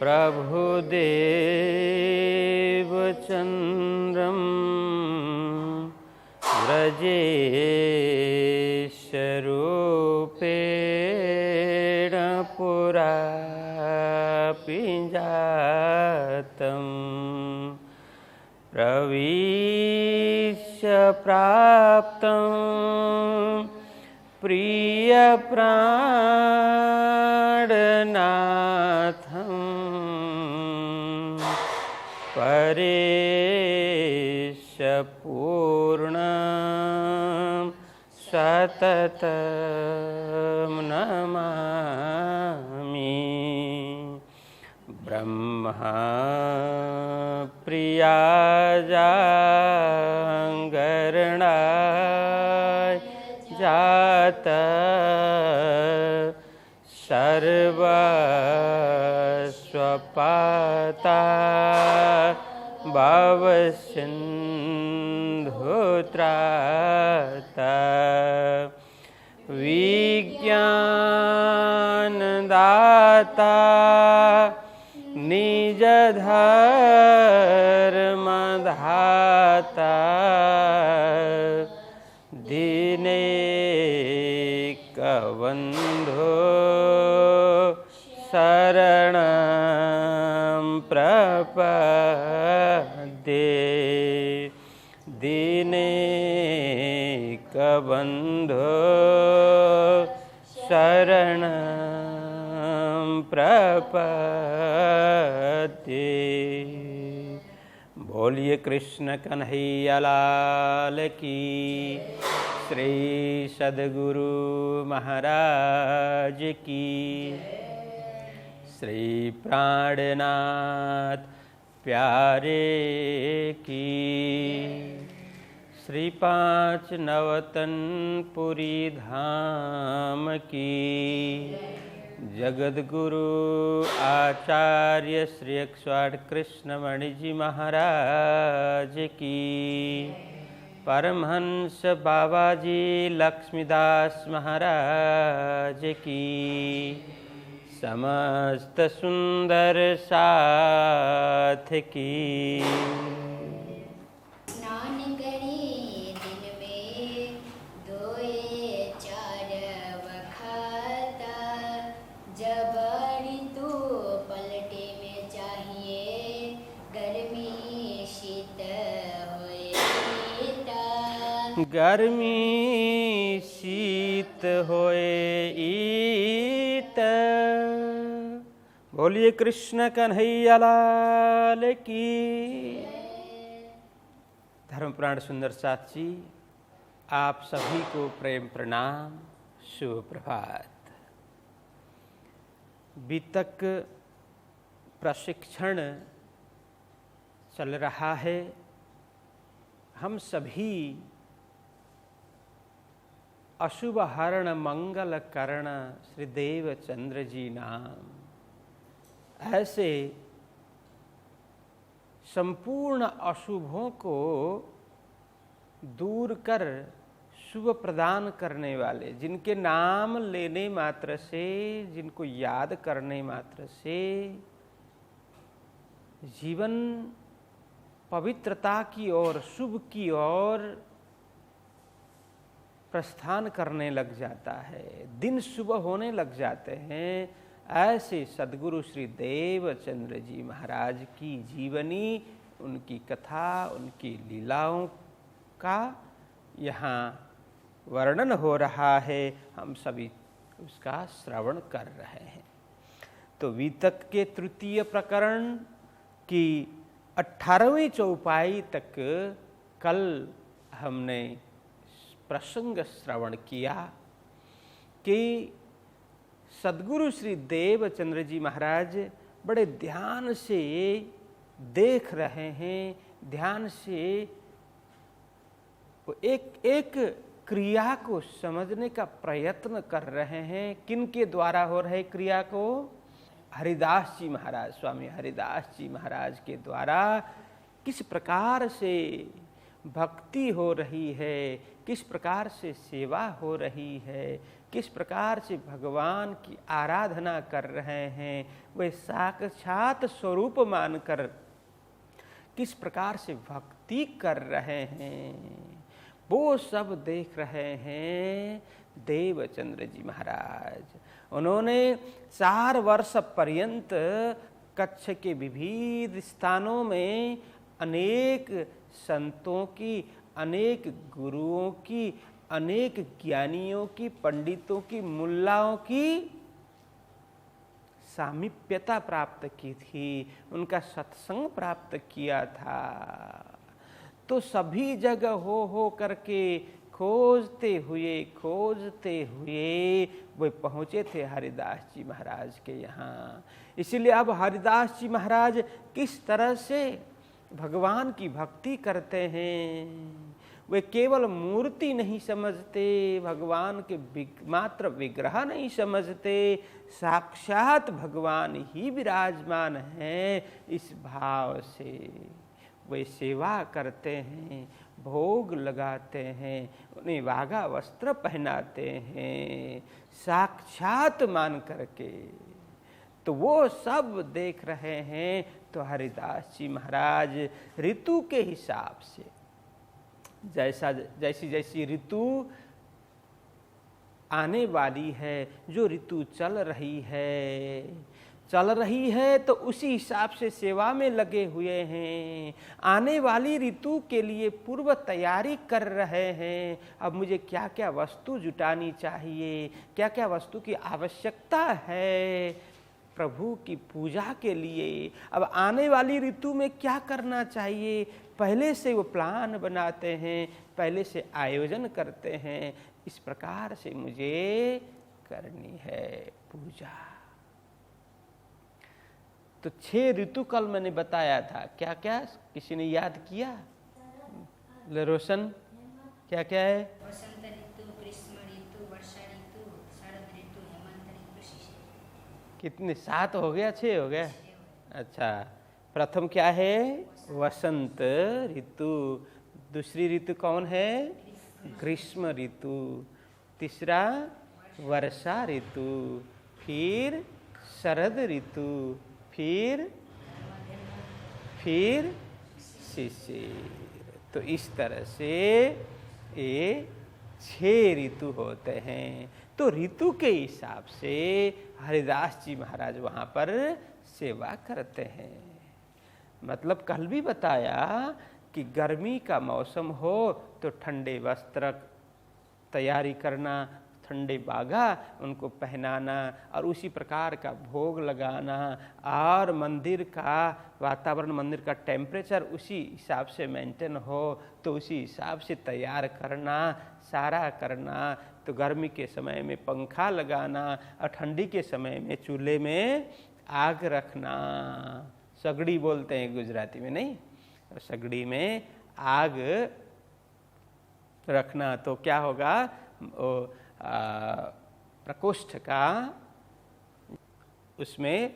प्रभुदेवचन्द्रं व्रजेशरूपेण पुरा पिञ्जातं प्रविश्य प्राप्तं प्रियप्राणनाथं परेश पूर्णं सततं नमामि। ब्रह्मा प्रियाजागरणाय जात सर्वस्वपाता भवसिन्धुत्राता विज्ञानदाता निजधर्मधाता दीनैकबन्धो शरणं प्रपद्ये दीनैकबन्धो शरणं प्रपद्ये। बोलिए कृष्ण कन्हैया लाल की, श्री सद्गुरु महाराज की, श्री प्राणनाथ प्यारे की, श्री पाँच नवतनपुरी धाम की, जगद्गुरु आचार्य श्री 108 कृष्णमणि जी महाराज की, परमहंस बाबाजी लक्ष्मीदास महाराज की, समस्त सुंदर साथ की। गर्मी शीत होए ईत। बोलिए कृष्ण कन्हैया लाल की। धर्मप्राण सुंदर साथ जी, आप सभी को प्रेम प्रणाम, शुभ प्रभात। बीतक प्रशिक्षण चल रहा है। हम सभी अशुभ हरण मंगल करण श्री देवचंद्र जी नाम, ऐसे संपूर्ण अशुभों को दूर कर शुभ प्रदान करने वाले, जिनके नाम लेने मात्र से, जिनको याद करने मात्र से जीवन पवित्रता की ओर, शुभ की ओर प्रस्थान करने लग जाता है, दिन शुभ होने लग जाते हैं। ऐसे सद्गुरु श्री देवचंद्र जी महाराज की जीवनी, उनकी कथा, उनकी लीलाओं का यहाँ वर्णन हो रहा है। हम सभी उसका श्रवण कर रहे हैं। तो वीतक के तृतीय प्रकरण की 18वीं चौपाई तक कल हमने प्रसंग श्रवण किया कि सद्गुरु श्री देवचंद्र जी महाराज बड़े ध्यान से देख रहे हैं, ध्यान से एक एक क्रिया को समझने का प्रयत्न कर रहे हैं। किनके द्वारा हो रहे क्रिया को? हरिदास जी महाराज, स्वामी हरिदास जी महाराज के द्वारा किस प्रकार से भक्ति हो रही है, किस प्रकार से सेवा हो रही है, किस प्रकार से भगवान की आराधना कर रहे हैं, वे साक्षात स्वरूप मानकर किस प्रकार से भक्ति कर रहे हैं, वो सब देख रहे हैं देवचंद्र जी महाराज। उन्होंने 4 वर्ष पर्यंत कच्छ के विविध स्थानों में अनेक संतों की, अनेक गुरुओं की, अनेक ज्ञानियों की, पंडितों की, मुल्लाओं की सामीप्यता प्राप्त की थी, उनका सत्संग प्राप्त किया था। तो सभी जगह हो करके खोजते हुए वे पहुँचे थे हरिदास जी महाराज के यहाँ। इसीलिए अब हरिदास जी महाराज किस तरह से भगवान की भक्ति करते हैं, वे केवल मूर्ति नहीं समझते, भगवान के मात्र विग्रह नहीं समझते, साक्षात भगवान ही विराजमान हैं, इस भाव से वे सेवा करते हैं, भोग लगाते हैं, उन्हें वागा वस्त्र पहनाते हैं, साक्षात मान करके। तो वो सब देख रहे हैं। तो हरिदास जी महाराज ऋतु के हिसाब से जैसी जैसी ऋतु आने वाली है, जो ऋतु चल रही है तो उसी हिसाब से सेवा में लगे हुए हैं। आने वाली ऋतु के लिए पूर्व तैयारी कर रहे हैं। अब मुझे क्या क्या वस्तु जुटानी चाहिए, क्या क्या वस्तु की आवश्यकता है प्रभु की पूजा के लिए, अब आने वाली ऋतु में क्या करना चाहिए, पहले से वो प्लान बनाते हैं, पहले से आयोजन करते हैं। इस प्रकार से मुझे करनी है पूजा। तो 6 ऋतु कल मैंने बताया था, क्या क्या किसी ने याद किया? रोशन क्या क्या है? वसंत ऋतु, ग्रीष्म ऋतु, वर्षा ऋतु, शरद ऋतु, हेमंत ऋतु, शिशिर। कितने? 7 हो गया, 6 हो गया? अच्छा, प्रथम क्या है? वसंत ऋतु। दूसरी ऋतु कौन है? ग्रीष्म ऋतु। तीसरा वर्षा ऋतु, फिर शरद ऋतु, फिर शिशिर। तो इस तरह से ये 6 ऋतु होते हैं। तो ऋतु के हिसाब से हरिदास जी महाराज वहाँ पर सेवा करते हैं। मतलब कल भी बताया कि गर्मी का मौसम हो तो ठंडे वस्त्र तैयारी करना, ठंडे बागा उनको पहनाना और उसी प्रकार का भोग लगाना, और मंदिर का वातावरण, मंदिर का टेम्परेचर उसी हिसाब से मेंटेन हो तो उसी हिसाब से तैयार करना, सारा करना। तो गर्मी के समय में पंखा लगाना और ठंडी के समय में चूल्हे में आग रखना, सगड़ी बोलते हैं गुजराती में, नहीं? सगड़ी में आग रखना तो क्या होगा, प्रकोष्ठ का उसमें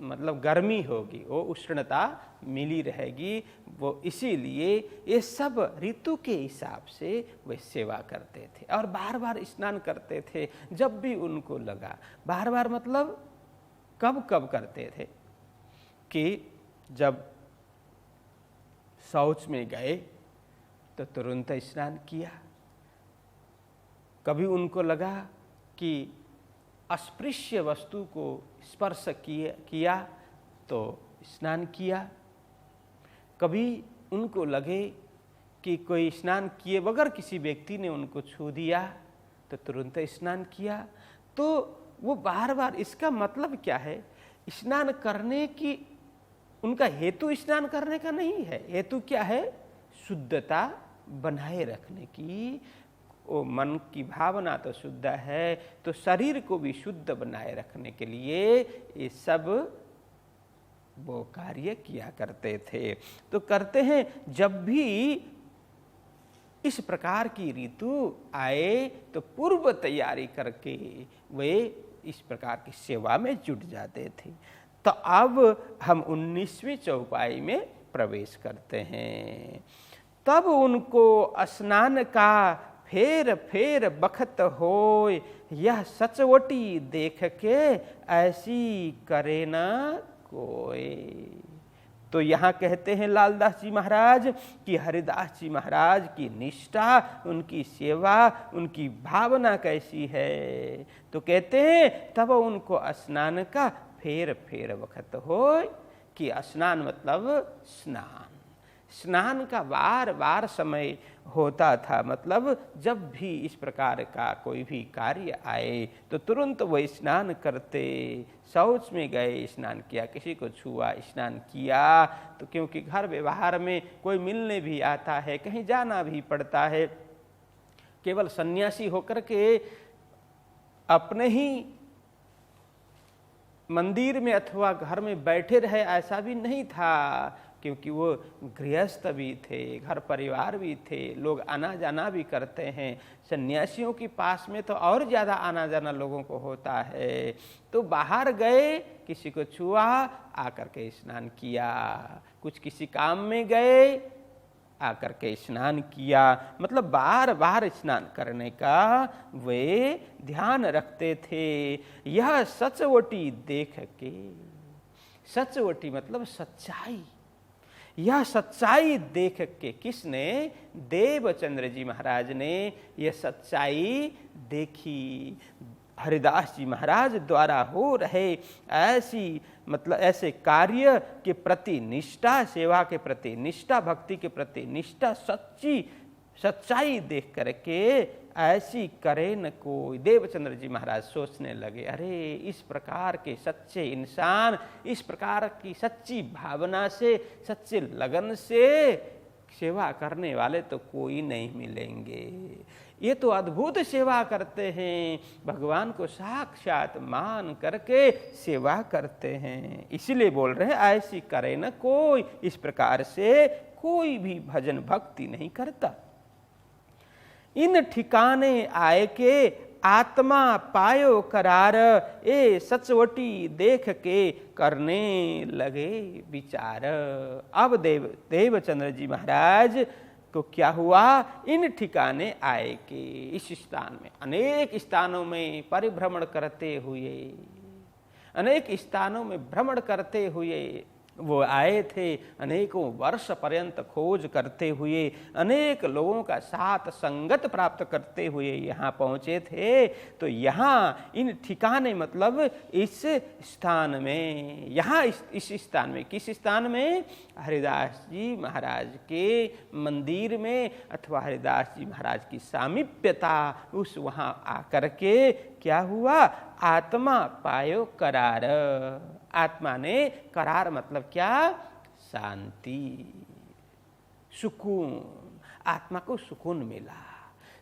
मतलब गर्मी होगी, वो उष्णता मिली रहेगी। वो इसीलिए ये सब ऋतु के हिसाब से वे सेवा करते थे और बार बार स्नान करते थे जब भी उनको लगा। बार बार मतलब कब कब करते थे कि जब शौच में गए तो तुरंत स्नान किया। कभी उनको लगा कि अस्पृश्य वस्तु को स्पर्श किया तो स्नान किया। कभी उनको लगे कि कोई स्नान किए बगैर किसी व्यक्ति ने उनको छू दिया तो तुरंत स्नान किया। तो वो बार बार, इसका मतलब क्या है, स्नान करने की उनका हेतु स्नान करने का नहीं है। हेतु क्या है? शुद्धता बनाए रखने की। वो मन की भावना तो शुद्ध है, तो शरीर को भी शुद्ध बनाए रखने के लिए ये सब वो कार्य किया करते थे। तो करते हैं जब भी इस प्रकार की ऋतु आए तो पूर्व तैयारी करके वे इस प्रकार की सेवा में जुट जाते थे। तो अब हम 19वीं चौपाई में प्रवेश करते हैं। तब उनको स्नान का फेर फेर बखत होय, यह सचवटी देख के ऐसी करे न कोई। तो यहाँ कहते हैं लालदास जी महाराज कि हरिदास जी महाराज की निष्ठा, उनकी सेवा, उनकी भावना कैसी है। तो कहते हैं तब उनको स्नान का फेर फेर वक्त होय, कि स्नान मतलब स्नान, स्नान का बार बार समय होता था। मतलब जब भी इस प्रकार का कोई भी कार्य आए तो तुरंत वो स्नान करते। शौच में गए स्नान किया, किसी को छुआ स्नान किया। तो क्योंकि घर व्यवहार में कोई मिलने भी आता है, कहीं जाना भी पड़ता है, केवल सन्यासी होकर के अपने ही मंदिर में अथवा घर में बैठे रहे ऐसा भी नहीं था, क्योंकि वो गृहस्थ भी थे, घर परिवार भी थे, लोग आना जाना भी करते हैं। सन्यासियों के पास में तो और ज़्यादा आना जाना लोगों को होता है। तो बाहर गए, किसी को छुआ, आकर के स्नान किया, कुछ किसी काम में गए, आकर के स्नान किया। मतलब बार बार स्नान करने का वे ध्यान रखते थे। यह सचवटी देख के, सचवटी मतलब सच्चाई, यह सच्चाई देख के, किसने? देवचंद्र जी महाराज ने यह सच्चाई देखी। हरिदास जी महाराज द्वारा हो रहे ऐसी मतलब ऐसे कार्य के प्रति निष्ठा, सेवा के प्रति निष्ठा, भक्ति के प्रति निष्ठा, सच्चाई देख करके ऐसी करे न कोई। देवचंद्र जी महाराज सोचने लगे, अरे इस प्रकार के सच्चे इंसान, इस प्रकार की सच्ची भावना से, सच्चे लगन से सेवा करने वाले तो कोई नहीं मिलेंगे। ये तो अद्भुत सेवा करते हैं, भगवान को साक्षात मान करके सेवा करते हैं। इसीलिए बोल रहे हैं ऐसी करे न कोई, इस प्रकार से कोई भी भजन भक्ति नहीं करता। इन ठिकाने आए के आत्मा पायो करार, ए सचवटी देख के करने लगे विचार। अब देवचंद्र जी महाराज को क्या हुआ? इन ठिकाने आए के, इस स्थान में, अनेक स्थानों में परिभ्रमण करते हुए, अनेक स्थानों में भ्रमण करते हुए वो आए थे। अनेकों वर्ष पर्यंत खोज करते हुए, अनेक लोगों का साथ संगत प्राप्त करते हुए यहाँ पहुँचे थे। तो यहाँ इन ठिकाने मतलब इस स्थान में, यहाँ इस स्थान में, किस स्थान में? हरिदास जी महाराज के मंदिर में, अथवा हरिदास जी महाराज की सामीप्यता, उस वहाँ आकर के क्या हुआ? आत्मा पायो करार। आत्मा ने, करार मतलब क्या? शांति, सुकून, आत्मा को सुकून मिला,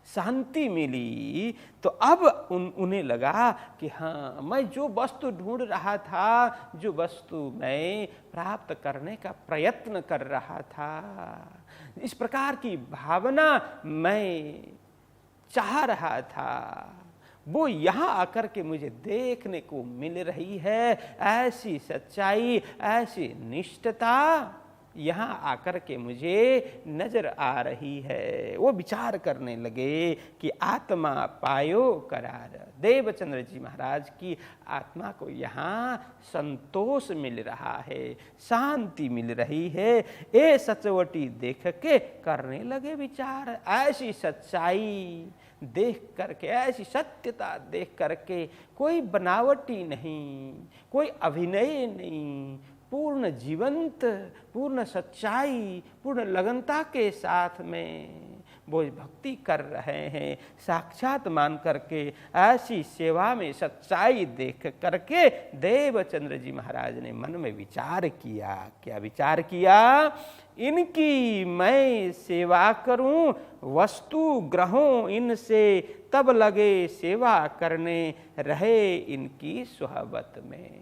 शांति मिली। तो अब उन्हें लगा कि हाँ, मैं जो वस्तु ढूंढ रहा था, जो वस्तु मैं प्राप्त करने का प्रयत्न कर रहा था, इस प्रकार की भावना मैं चाह रहा था, वो यहाँ आकर के मुझे देखने को मिल रही है। ऐसी सच्चाई, ऐसी निष्ठता यहाँ आकर के मुझे नजर आ रही है। वो विचार करने लगे कि आत्मा पायो करार। देवचंद्र जी महाराज की आत्मा को यहाँ संतोष मिल रहा है, शांति मिल रही है। ये सचवटी देख के करने लगे विचार। ऐसी सच्चाई देख करके, ऐसी सत्यता देख करके, कोई बनावटी नहीं, कोई अभिनय नहीं, पूर्ण जीवंत, पूर्ण सच्चाई, पूर्ण लगनता के साथ में वो भक्ति कर रहे हैं। साक्षात मान करके ऐसी सेवा में सच्चाई देख करके देवचंद्र जी महाराज ने मन में विचार किया। क्या विचार किया? इनकी मैं सेवा करूं, वस्तु ग्रहों इनसे, तब लगे सेवा करने, रहे इनकी सुहबत में।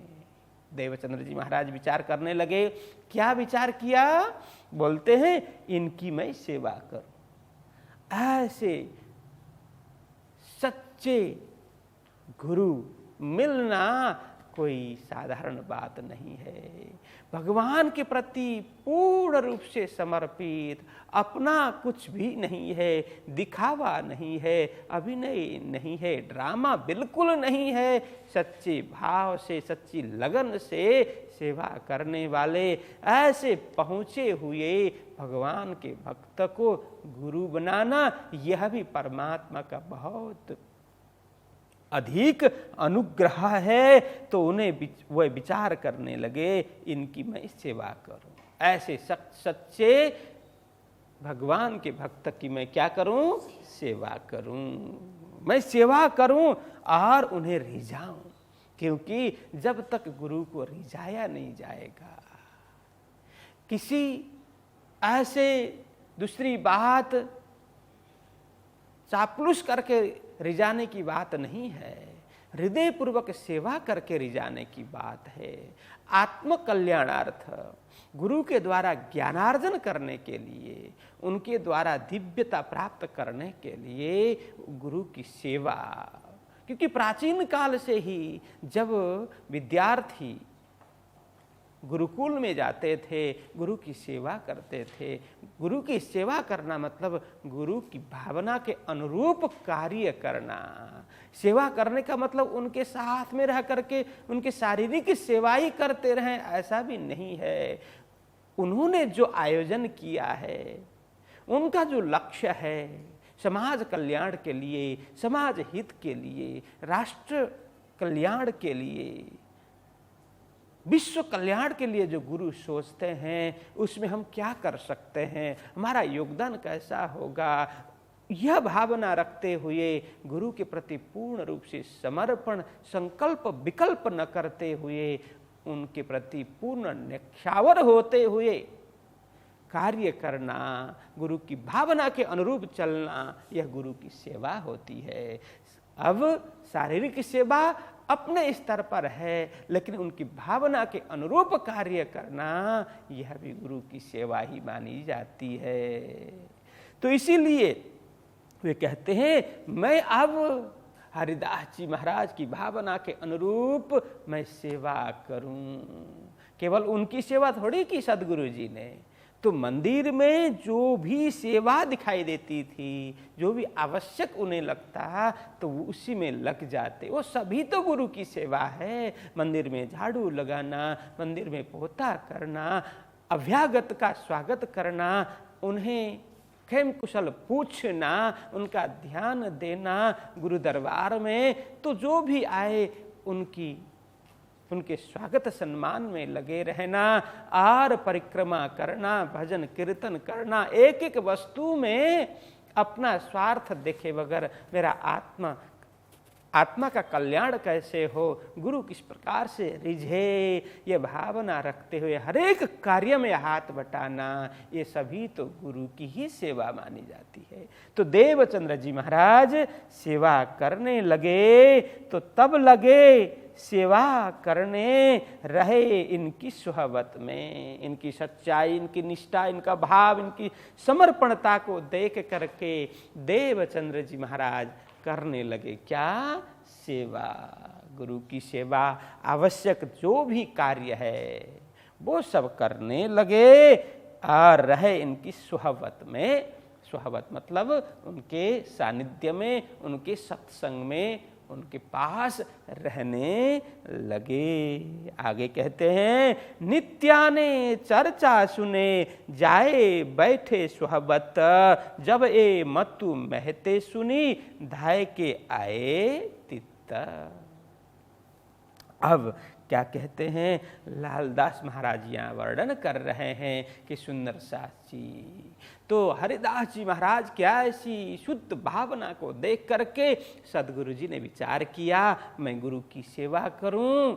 देवचंद्र जी महाराज विचार करने लगे। क्या विचार किया? बोलते हैं इनकी मैं सेवा करूं। ऐसे सच्चे गुरु मिलना कोई साधारण बात नहीं है। भगवान के प्रति पूर्ण रूप से समर्पित, अपना कुछ भी नहीं है, दिखावा नहीं है, अभिनय नहीं है, ड्रामा बिल्कुल नहीं है, सच्चे भाव से, सच्ची लगन से सेवा करने वाले ऐसे पहुँचे हुए भगवान के भक्त को गुरु बनाना, यह भी परमात्मा का बहुत अधिक अनुग्रह है। तो उन्हें वह विचार करने लगे, इनकी मैं सेवा करूं। ऐसे सच्चे भगवान के भक्त की मैं क्या करूं? सेवा करूं। मैं सेवा करूं और उन्हें रिझाऊं, क्योंकि जब तक गुरु को रिझाया नहीं जाएगा, किसी ऐसे दूसरी बात चापलूस करके रिझाने की बात नहीं है, हृदय पूर्वक सेवा करके रिझाने की बात है। आत्म कल्याणार्थ, गुरु के द्वारा ज्ञानार्जन करने के लिए, उनके द्वारा दिव्यता प्राप्त करने के लिए गुरु की सेवा। क्योंकि प्राचीन काल से ही जब विद्यार्थी गुरुकुल में जाते थे, गुरु की सेवा करते थे। गुरु की सेवा करना मतलब गुरु की भावना के अनुरूप कार्य करना। सेवा करने का मतलब उनके साथ में रह करके उनकी शारीरिक सेवा ही करते रहें, ऐसा भी नहीं है। उन्होंने जो आयोजन किया है, उनका जो लक्ष्य है, समाज कल्याण के लिए, समाज हित के लिए, राष्ट्र कल्याण के लिए, विश्व कल्याण के लिए जो गुरु सोचते हैं, उसमें हम क्या कर सकते हैं, हमारा योगदान कैसा होगा, यह भावना रखते हुए गुरु के प्रति पूर्ण रूप से समर्पण, संकल्प विकल्प न करते हुए, उनके प्रति पूर्ण न्यक्षावर होते हुए कार्य करना, गुरु की भावना के अनुरूप चलना, यह गुरु की सेवा होती है। अब शारीरिक सेवा अपने स्तर पर है, लेकिन उनकी भावना के अनुरूप कार्य करना, यह भी गुरु की सेवा ही मानी जाती है। तो इसीलिए वे कहते हैं, मैं अब हरिदास जी महाराज की भावना के अनुरूप मैं सेवा करूं। केवल उनकी सेवा थोड़ी की सदगुरु जी ने, तो मंदिर में जो भी सेवा दिखाई देती थी, जो भी आवश्यक उन्हें लगता, तो वो उसी में लग जाते। वो सभी तो गुरु की सेवा है। मंदिर में झाड़ू लगाना, मंदिर में पोता करना, अभ्यागत का स्वागत करना, उन्हें खेम कुशल पूछना, उनका ध्यान देना गुरु दरबार में, तो जो भी आए उनके स्वागत सम्मान में लगे रहना और परिक्रमा करना, भजन कीर्तन करना, एक एक वस्तु में अपना स्वार्थ देखे बगैर मेरा आत्मा का कल्याण कैसे हो, गुरु किस प्रकार से रिझे, ये भावना रखते हुए हर एक कार्य में हाथ बटाना, ये सभी तो गुरु की ही सेवा मानी जाती है। तो देवचंद्र जी महाराज सेवा करने लगे, तो तब लगे सेवा करने रहे इनकी सुहबत में। इनकी सच्चाई, इनकी निष्ठा, इनका भाव, इनकी समर्पणता को देख करके देवचंद्र जी महाराज करने लगे क्या? सेवा। गुरु की सेवा, आवश्यक जो भी कार्य है वो सब करने लगे और रहे इनकी सुहबत में। सुहबत मतलब उनके सानिध्य में, उनके सत्संग में, उनके पास रहने लगे। आगे कहते हैं, नित्याने चर्चा सुने जाए बैठे सुहबत, जब ए मतु महते सुनी धाय के आए तित्त। अब क्या कहते हैं, लालदास महाराज यहाँ वर्णन कर रहे हैं कि सुंदर सास जी, तो हरिदास जी महाराज क्या ऐसी शुद्ध भावना को देख करके सदगुरु जी ने विचार किया, मैं गुरु की सेवा करूं,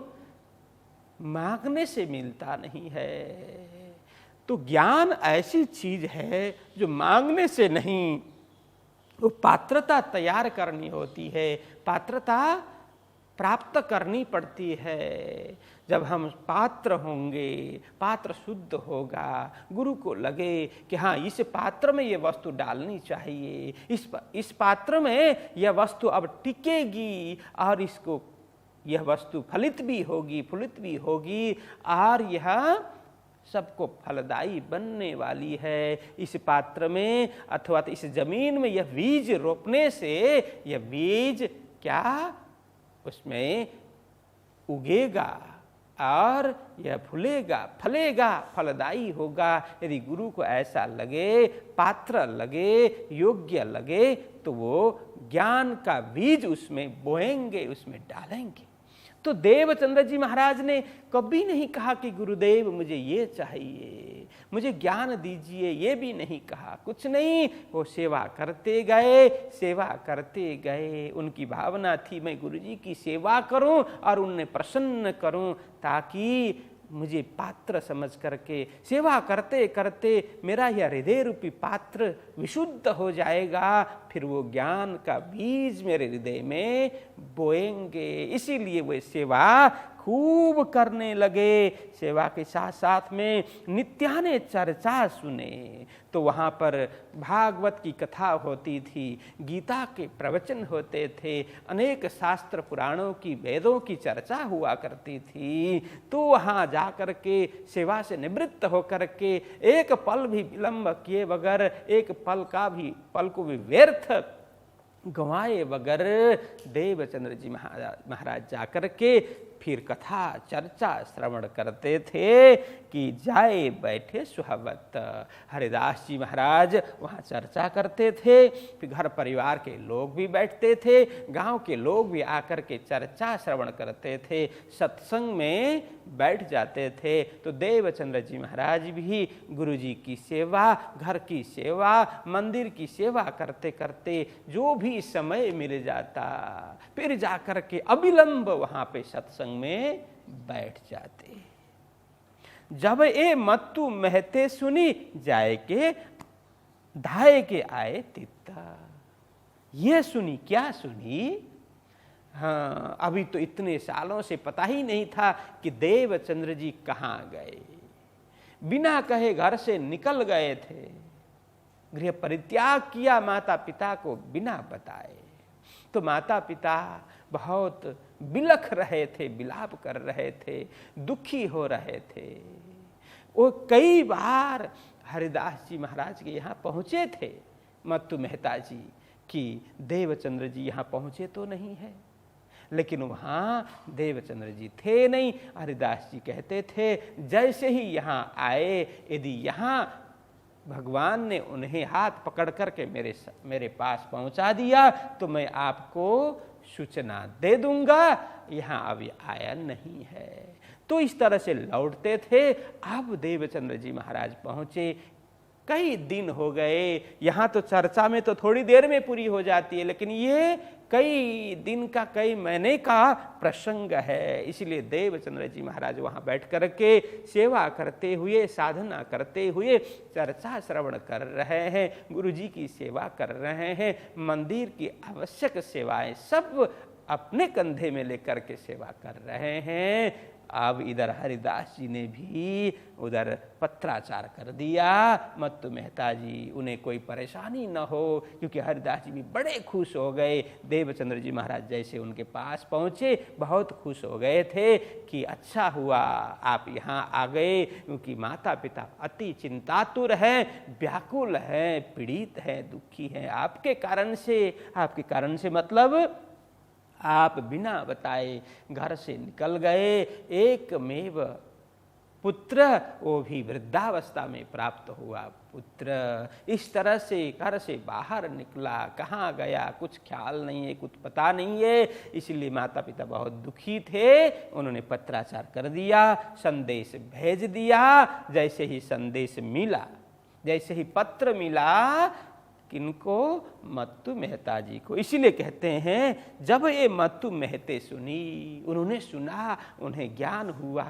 मांगने से मिलता नहीं है। तो ज्ञान ऐसी चीज है जो मांगने से नहीं, वो पात्रता तैयार करनी होती है, पात्रता प्राप्त करनी पड़ती है। जब हम पात्र होंगे, पात्र शुद्ध होगा, गुरु को लगे कि हाँ इस पात्र में ये वस्तु डालनी चाहिए, इस पात्र में यह वस्तु अब टिकेगी और इसको यह वस्तु फलित भी होगी, फुलित भी होगी और यह सबको फलदायी बनने वाली है। इस पात्र में अथवा तो इस जमीन में यह बीज रोपने से यह बीज क्या उसमें उगेगा और यह फूलेगा, फलेगा, फलदायी होगा। यदि गुरु को ऐसा लगे, पात्र लगे, योग्य लगे, तो वो ज्ञान का बीज उसमें बोएंगे, उसमें डालेंगे। तो देवचंद्र जी महाराज ने कभी नहीं कहा कि गुरुदेव मुझे ये चाहिए, मुझे ज्ञान दीजिए, ये भी नहीं कहा, कुछ नहीं। वो सेवा करते गए, सेवा करते गए। उनकी भावना थी मैं गुरुजी की सेवा करूं और उन्हें प्रसन्न करूं, ताकि मुझे पात्र समझ करके सेवा करते करते मेरा यह हृदय रूपी पात्र विशुद्ध हो जाएगा, फिर वो ज्ञान का बीज मेरे हृदय में बोएंगे। इसीलिए वे सेवा खूब करने लगे। सेवा के साथ साथ में नित्याने चर्चा सुने, तो वहाँ पर भागवत की कथा होती थी, गीता के प्रवचन होते थे, अनेक शास्त्र पुराणों की, वेदों की चर्चा हुआ करती थी। तो वहाँ जा कर के सेवा से निवृत्त होकर के एक पल भी विलंब किए बगैर, एक पल को भी व्यर्थ गंवाए बगैर देवचंद्र जी महाराज जाकर के फिर कथा चर्चा श्रवण करते थे कि जाए बैठे सुहावत। हरिदास जी महाराज वहाँ चर्चा करते थे, फिर घर परिवार के लोग भी बैठते थे, गांव के लोग भी आकर के चर्चा श्रवण करते थे, सत्संग में बैठ जाते थे। तो देवचंद्र जी महाराज भी गुरु जी की सेवा, घर की सेवा, मंदिर की सेवा करते करते जो भी समय मिल जाता, फिर जाकर के अविलंब वहाँ पे सत्संग में बैठ जाते। जब ए मत्तु महते सुनी, जाए के धाये के आए तित्ता। ये सुनी, क्या सुनी? हाँ, अभी तो इतने सालों से पता ही नहीं था कि देवचंद्र जी कहाँ गए। बिना कहे घर से निकल गए थे, गृह परित्याग किया माता पिता को बिना बताए। तो माता पिता बहुत बिलख रहे थे, विलाप कर रहे थे, दुखी हो रहे थे। वो कई बार हरिदास जी महाराज के यहाँ पहुँचे थे, मत्तु मेहता जी, कि देवचंद्र जी यहाँ पहुँचे तो नहीं है, लेकिन वहाँ देवचंद्र जी थे नहीं। हरिदास जी कहते थे जैसे ही यहाँ आए, यदि यहाँ भगवान ने उन्हें हाथ पकड़ करके मेरे पास पहुँचा दिया तो मैं आपको सूचना दे दूंगा, यहाँ अभी आया नहीं है। तो इस तरह से लौटते थे। अब देवचंद्र जी महाराज पहुँचे, कई दिन हो गए। यहाँ तो चर्चा में तो थोड़ी देर में पूरी हो जाती है, लेकिन ये कई दिन का, कई महीने का प्रसंग है। इसलिए देवचंद्र जी महाराज वहाँ बैठ कर के सेवा करते हुए, साधना करते हुए चर्चा श्रवण कर रहे हैं, गुरु जी की सेवा कर रहे हैं, मंदिर की आवश्यक सेवाएं सब अपने कंधे में लेकर के सेवा कर रहे हैं। अब इधर हरिदास जी ने भी उधर पत्राचार कर दिया, मत्तु मेहता जी उन्हें कोई परेशानी न हो, क्योंकि हरिदास जी भी बड़े खुश हो गए। देवचंद्र जी महाराज जैसे उनके पास पहुँचे, बहुत खुश हो गए थे कि अच्छा हुआ आप यहाँ आ गए, क्योंकि माता पिता अति चिंतातुर हैं, व्याकुल हैं, पीड़ित हैं, दुखी हैं आपके कारण से। आपके कारण से मतलब आप बिना बताए घर से निकल गए। एकमेव पुत्र, वो भी वृद्धावस्था में प्राप्त हुआ पुत्र, इस तरह से घर से बाहर निकला, कहाँ गया कुछ ख्याल नहीं है, कुछ पता नहीं है। इसलिए माता पिता बहुत दुखी थे। उन्होंने पत्राचार कर दिया, संदेश भेज दिया। जैसे ही संदेश मिला, जैसे ही पत्र मिला, किनको? मत्तु मेहता जी को। इसीलिए कहते हैं जब ये मत्तु मेहते सुनी, उन्होंने सुना, उन्हें ज्ञान हुआ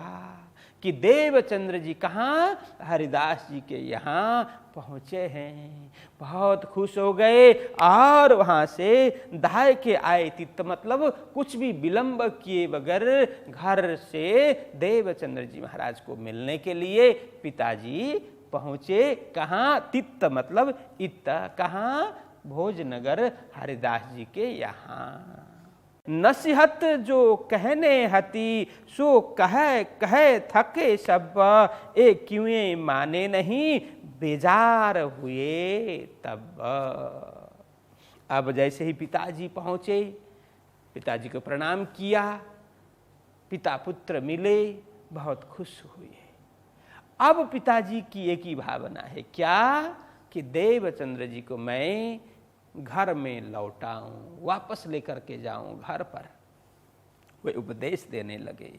कि देवचंद्र जी कहाँ? हरिदास जी के यहाँ पहुँचे हैं। बहुत खुश हो गए और वहाँ से धाय के आए तित्त, मतलब कुछ भी विलंब किए बगैर घर से देवचंद्र जी महाराज को मिलने के लिए पिताजी पहुँचे। कहाँ? तित्त मतलब इत्त, कहाँ? भोजनगर हरिदास जी के यहाँ। नसीहत जो कहने हती, सो कहे कहे थके सब, ए क्यों माने नहीं, बेजार हुए तब। अब जैसे ही पिताजी पहुंचे, पिताजी को प्रणाम किया, पिता पुत्र मिले, बहुत खुश हुए। अब पिताजी की एक ही भावना है, क्या कि देवचंद्र जी को मैं घर में लौटाऊं, वापस लेकर के जाऊं घर पर। वे उपदेश देने लगे।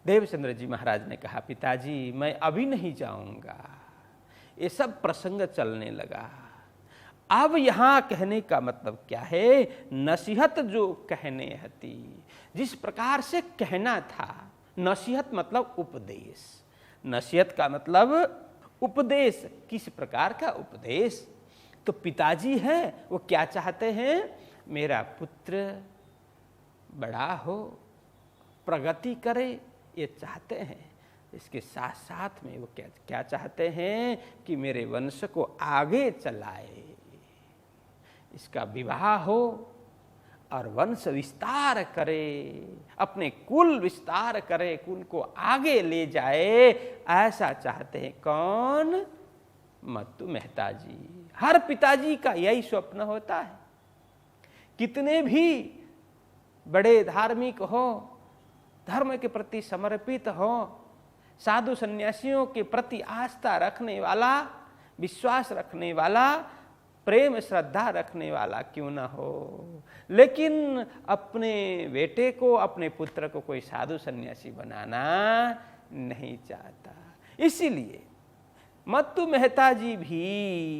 देवचंद्र जी महाराज ने कहा, पिताजी मैं अभी नहीं जाऊंगा। ये सब प्रसंग चलने लगा। अब यहां कहने का मतलब क्या है, नसीहत जो कहने हती, जिस प्रकार से कहना था, नसीहत मतलब उपदेश, नसीहत का मतलब उपदेश, किस प्रकार का उपदेश। तो पिताजी हैं, वो क्या चाहते हैं, मेरा पुत्र बड़ा हो, प्रगति करे, ये चाहते हैं। इसके साथ साथ में वो क्या चाहते हैं कि मेरे वंश को आगे चलाए, इसका विवाह हो और वंश विस्तार करे, अपने कुल विस्तार करे, कुल को आगे ले जाए, ऐसा चाहते हैं। कौन? मत्तू मेहता जी। हर पिताजी का यही स्वप्न होता है। कितने भी बड़े धार्मिक हो, धर्म के प्रति समर्पित हो, साधु सन्यासियों के प्रति आस्था रखने वाला, विश्वास रखने वाला, प्रेम श्रद्धा रखने वाला क्यों ना हो, लेकिन अपने बेटे को, अपने पुत्र को कोई साधु सन्यासी बनाना नहीं चाहता। इसीलिए मत्तू मेहता जी भी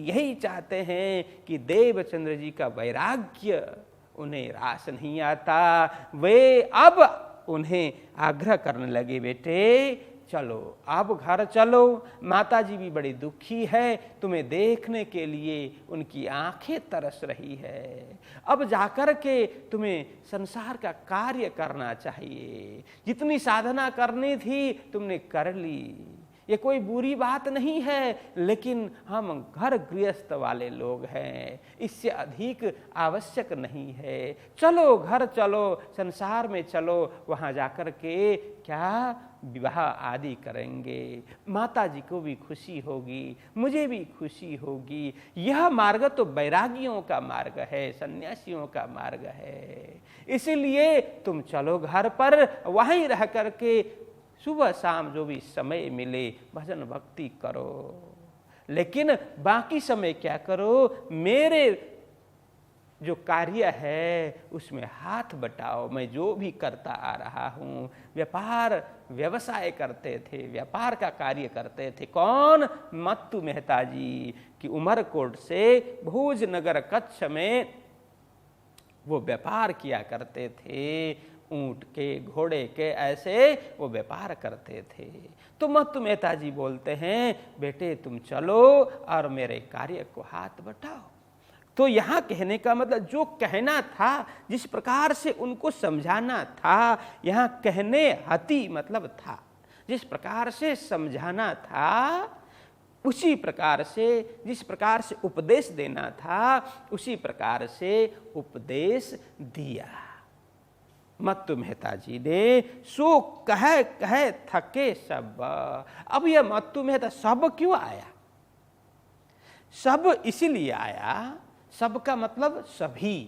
यही चाहते हैं कि देवचंद्र जी का वैराग्य उन्हें रास नहीं आता। वे अब उन्हें आग्रह करने लगे, बेटे चलो, अब घर चलो। माता जी भी बड़ी दुखी है, तुम्हें देखने के लिए उनकी आंखें तरस रही है। अब जाकर के तुम्हें संसार का कार्य करना चाहिए। जितनी साधना करनी थी तुमने कर ली, ये कोई बुरी बात नहीं है, लेकिन हम घर गृहस्थ वाले लोग हैं, इससे अधिक आवश्यक नहीं है। चलो घर चलो, संसार में चलो, वहाँ जाकर के क्या विवाह आदि करेंगे। माता जी को भी खुशी होगी, मुझे भी खुशी होगी। यह मार्ग तो वैरागियों का मार्ग है, सन्यासियों का मार्ग है। इसीलिए तुम चलो घर पर, वहीं रह करके सुबह शाम जो भी समय मिले भजन भक्ति करो, लेकिन बाकी समय क्या करो, मेरे जो कार्य है उसमें हाथ बटाओ। मैं जो भी करता आ रहा हूँ, व्यापार व्यवसाय करते थे, व्यापार का कार्य करते थे। कौन? मत्तू मेहता जी की उमरकोट से भोजनगर कच्छ में वो व्यापार किया करते थे, ऊंट के, घोड़े के, ऐसे वो व्यापार करते थे। तो मत्तू मेहता जी बोलते हैं, बेटे तुम चलो और मेरे कार्य को हाथ बटाओ। तो यहाँ कहने का मतलब जो कहना था, जिस प्रकार से उनको समझाना था, यहाँ कहने हती मतलब था, जिस प्रकार से समझाना था, उसी प्रकार से, जिस प्रकार से उपदेश देना था, उसी प्रकार से उपदेश दिया मत्तू मेहता जी ने। सो कहे कहे थके सब। अब यह मत्तू मेहता सब क्यों आया? सब इसीलिए आया, सब का मतलब सभी।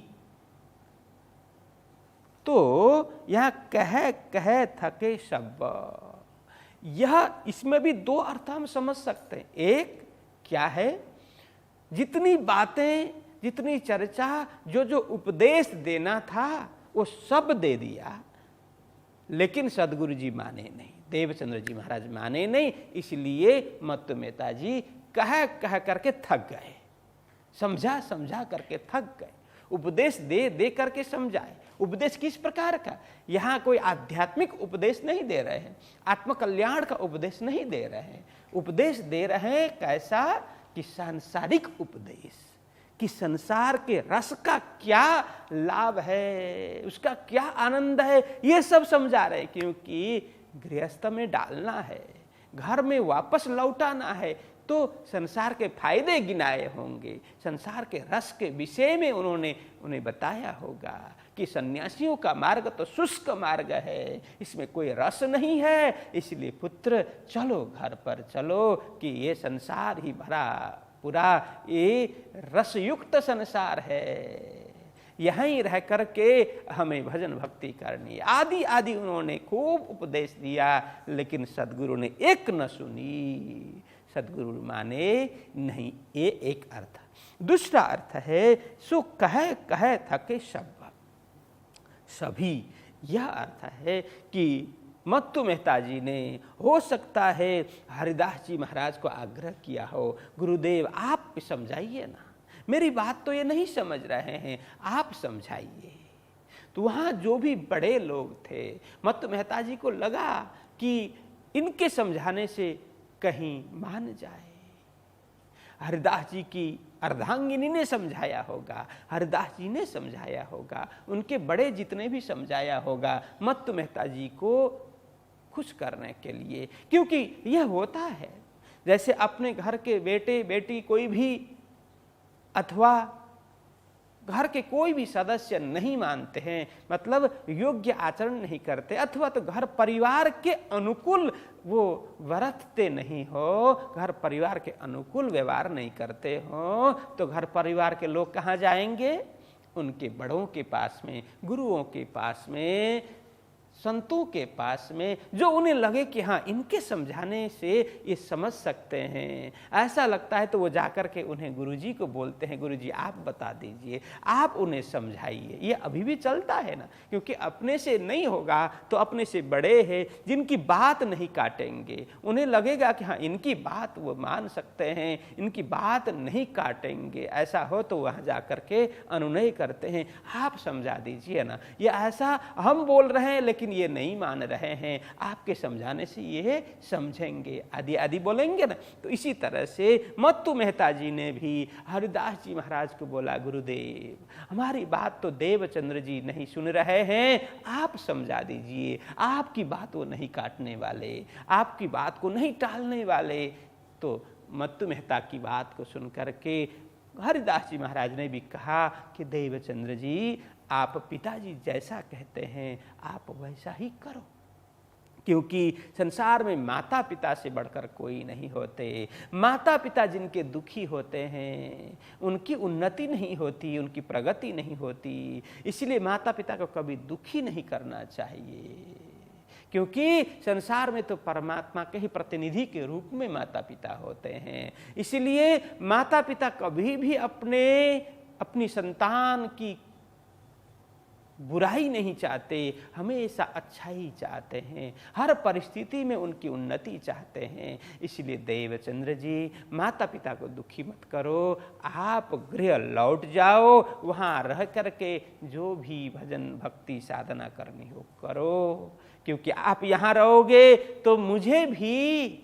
तो यह कहे कहे थके सब, यह इसमें भी दो अर्थ हम समझ सकते हैं। एक क्या है, जितनी बातें, जितनी चर्चा, जो जो उपदेश देना था वो सब दे दिया, लेकिन सदगुरु जी माने नहीं, देवचंद्र जी महाराज माने नहीं। इसलिए मत्तू मेहता जी कह कह करके थक गए, समझा समझा करके थक गए। उपदेश दे दे करके समझाए। उपदेश किस प्रकार का? यहाँ कोई आध्यात्मिक उपदेश नहीं दे रहे हैं, आत्मकल्याण का उपदेश नहीं दे रहे हैं। उपदेश दे रहे हैं कैसा कि सांसारिक उपदेश, कि संसार के रस का क्या लाभ है, उसका क्या आनंद है, ये सब समझा रहे। क्योंकि गृहस्थ में डालना है, घर में वापस लौटाना है। तो संसार के फायदे गिनाए होंगे, संसार के रस के विषय में उन्होंने उन्हें बताया होगा कि सन्यासियों का मार्ग तो शुष्क मार्ग है, इसमें कोई रस नहीं है, इसलिए पुत्र चलो घर पर चलो कि ये संसार ही भरा पूरा ये रसयुक्त संसार है, यहीं रह करके हमें भजन भक्ति करनी है। आदि आदि उन्होंने खूब उपदेश दिया, लेकिन सदगुरु ने एक न सुनी, सदगुरु माने नहीं। ये एक अर्थ। दूसरा अर्थ है सो कहे कहे थके सब सभी। यह अर्थ है कि मत्तु मेहता जी ने हो सकता है हरिदास जी महाराज को आग्रह किया हो, गुरुदेव आप समझाइए ना, मेरी बात तो ये नहीं समझ रहे हैं, आप समझाइए। तो वहाँ जो भी बड़े लोग थे, मत्तु मेहता जी को लगा कि इनके समझाने से कहीं मान जाए। हरिदास जी की अर्धांगिनी ने समझाया होगा, हरिदास जी ने समझाया होगा, उनके बड़े जितने भी समझाया होगा मत्तु मेहता जी को खुश करने के लिए। क्योंकि यह होता है जैसे अपने घर के बेटे बेटी कोई भी अथवा घर के कोई भी सदस्य नहीं मानते हैं, मतलब योग्य आचरण नहीं करते, अथवा तो घर परिवार के अनुकूल वो वर्तते नहीं हो, घर परिवार के अनुकूल व्यवहार नहीं करते हो, तो घर परिवार के लोग कहाँ जाएंगे? उनके बड़ों के पास में, गुरुओं के पास में, संतों के पास में, जो उन्हें लगे कि हाँ इनके समझाने से ये समझ सकते हैं। ऐसा लगता है तो वो जाकर के उन्हें गुरुजी को बोलते हैं, गुरुजी आप बता दीजिए, आप उन्हें समझाइए। ये अभी भी चलता है ना, क्योंकि अपने से नहीं होगा तो अपने से बड़े हैं जिनकी बात नहीं काटेंगे, उन्हें लगेगा कि हाँ इनकी बात वो मान सकते हैं, इनकी बात नहीं काटेंगे। ऐसा हो तो वहाँ जाकर के अनुनय करते हैं, आप समझा दीजिए ना, ये ऐसा हम बोल रहे हैं लेकिन ये नहीं मान रहे हैं, आपके समझाने से ये समझेंगे, आदि आदि बोलेंगे ना। तो इसी तरह से मत्तु मेहता जी ने भी हरिदास जी महाराज को बोला, गुरुदेव हमारी बात तो देवचंद्र जी नहीं सुन रहे हैं, आप समझा दीजिए, आपकी बात वो नहीं काटने वाले, आपकी बात को नहीं टालने वाले। तो मत्तु मेहता की बात को सुन करके हरिदास जी महाराज ने भी कहा कि देवचंद्र जी आप पिताजी जैसा कहते हैं आप वैसा ही करो, क्योंकि संसार में माता पिता से बढ़कर कोई नहीं होते। माता पिता जिनके दुखी होते हैं उनकी उन्नति नहीं होती, उनकी प्रगति नहीं होती, इसलिए माता पिता को कभी दुखी नहीं करना चाहिए, क्योंकि संसार में तो परमात्मा के ही प्रतिनिधि के रूप में माता पिता होते हैं। इसलिए माता पिता कभी भी अपनी संतान की बुराई नहीं चाहते, हमेशा अच्छा ही चाहते हैं, हर परिस्थिति में उनकी उन्नति चाहते हैं। इसलिए देवचंद्र जी माता पिता को दुखी मत करो, आप गृह लौट जाओ, वहाँ रह करके जो भी भजन भक्ति साधना करनी हो करो, क्योंकि आप यहाँ रहोगे तो मुझे भी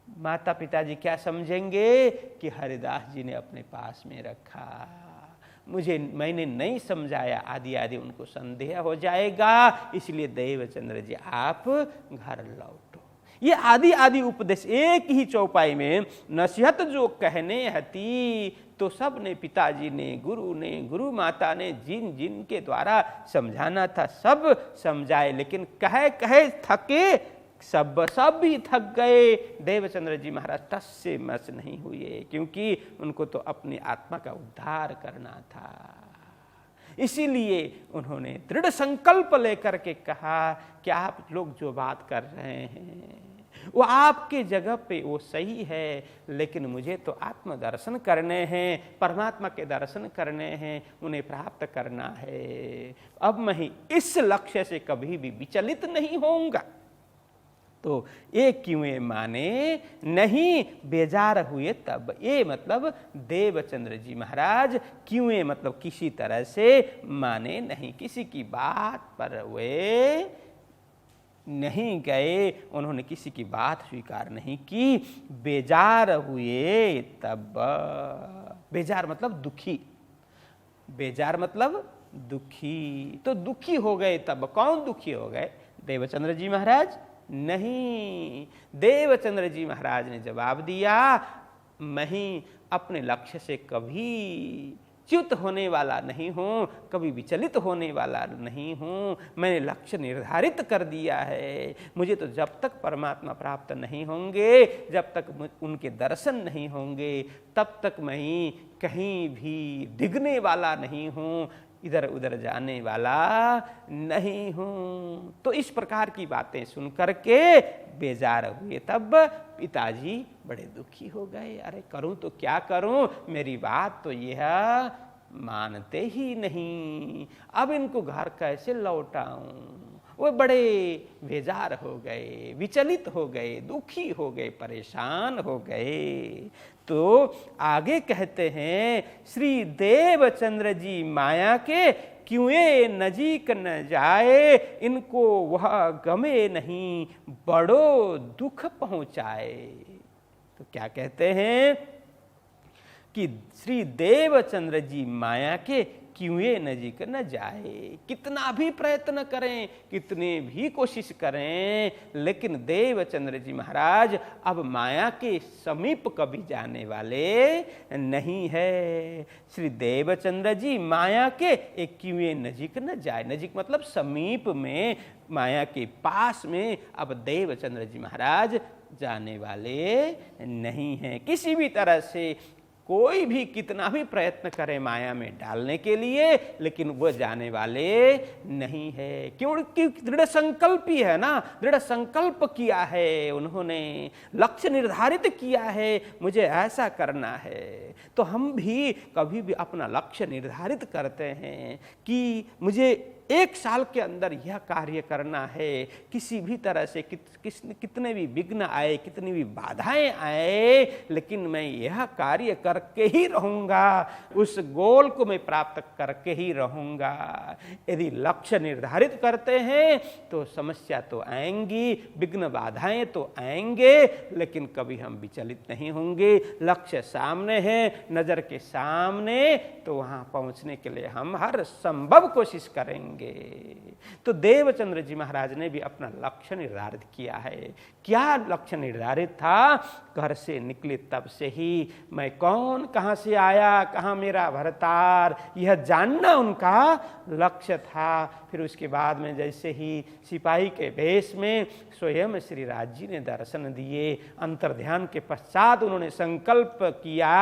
माता पिता जी क्या समझेंगे कि हरिदास जी ने अपने पास में रखा, मैंने नहीं समझाया, आदि आदि उनको संदेह हो जाएगा। इसलिए देवचंद्र जी आप घर लौटो। ये आदि आदि उपदेश एक ही चौपाई में नसीहत जो कहने हती, तो सब ने, पिताजी ने, गुरु ने, गुरु माता ने, जिन जिन के द्वारा समझाना था सब समझाए, लेकिन कहे कहे थके सब भी थक गए। देवचंद्र जी महाराज टस से मस नहीं हुए, क्योंकि उनको तो अपनी आत्मा का उद्धार करना था। इसीलिए उन्होंने दृढ़ संकल्प लेकर के कहा कि आप लोग जो बात कर रहे हैं वो आपके जगह पे वो सही है, लेकिन मुझे तो आत्म दर्शन करने हैं, परमात्मा के दर्शन करने हैं, उन्हें प्राप्त करना है। अब मैं इस लक्ष्य से कभी भी विचलित नहीं होऊंगा। तो ये क्यों माने नहीं बेजार हुए तब, ये मतलब देवचंद्र जी महाराज क्यों मतलब किसी तरह से माने नहीं, किसी की बात पर वे नहीं गए, उन्होंने किसी की बात स्वीकार नहीं की, बेजार हुए तब। बेजार मतलब दुखी, बेजार मतलब दुखी, तो दुखी हो गए तब। कौन दुखी हो गए? देवचंद्र जी महाराज नहीं। देवचंद्र जी महाराज ने जवाब दिया, मैं ही अपने लक्ष्य से कभी च्युत होने वाला नहीं हूँ, कभी विचलित होने वाला नहीं हूँ। मैंने लक्ष्य निर्धारित कर दिया है। मुझे तो जब तक परमात्मा प्राप्त नहीं होंगे, जब तक उनके दर्शन नहीं होंगे, तब तक मैं कहीं भी डिगने वाला नहीं हूँ, इधर उधर जाने वाला नहीं हूँ। तो इस प्रकार की बातें सुन करके बेजार हुए। तब पिताजी बड़े दुखी हो गए। अरे करूँ तो क्या करूँ, मेरी बात तो यह मानते ही नहीं, अब इनको घर कैसे लौटाऊं। वो बड़े बेजार हो गए, विचलित हो गए, दुखी हो गए, परेशान हो गए। तो आगे कहते हैं, श्री देवचंद्र जी माया के क्यों नजीक न जाए, इनको वह गमे नहीं, बड़ो दुख पहुंचाए। तो क्या कहते हैं कि श्री देवचंद्र जी माया के क्यों नजीक न जाए। कितना भी प्रयत्न करें, कितने भी कोशिश करें, लेकिन देवचंद्र जी महाराज अब माया के समीप कभी जाने वाले नहीं है। श्री देवचंद्र जी माया के एक क्यों नजीक न जाए। नजीक मतलब समीप में, माया के पास में अब देवचंद्र जी महाराज जाने वाले नहीं हैं। किसी भी तरह से कोई भी कितना भी प्रयत्न करे माया में डालने के लिए, लेकिन वो जाने वाले नहीं है। क्योंकि दृढ़ संकल्पी है ना, दृढ़ संकल्प किया है उन्होंने, लक्ष्य निर्धारित किया है, मुझे ऐसा करना है। तो हम भी कभी भी अपना लक्ष्य निर्धारित करते हैं कि मुझे 1 साल के अंदर यह कार्य करना है। किसी भी तरह से कितने भी विघ्न आए, कितनी भी बाधाएं आए, लेकिन मैं यह कार्य करके ही रहूंगा, उस गोल को मैं प्राप्त करके ही रहूंगा। यदि लक्ष्य निर्धारित करते हैं तो समस्या तो आएंगी, विघ्न बाधाएं तो आएंगे, लेकिन कभी हम विचलित नहीं होंगे। लक्ष्य सामने है, नजर के सामने, तो वहां पहुंचने के लिए हम हर संभव कोशिश करेंगे। तो देवचंद्र जी महाराज ने भी अपना लक्ष्य निर्धारित किया है। क्या लक्ष्य निर्धारित था? घर से निकले तब से ही मैं कौन, कहां से आया, कहां मेरा भरतार, यह जानना उनका लक्ष्य था। फिर उसके बाद में जैसे ही सिपाही के वेश में स्वयं श्री राज जी ने दर्शन दिए, अंतर्ध्यान के पश्चात उन्होंने संकल्प किया,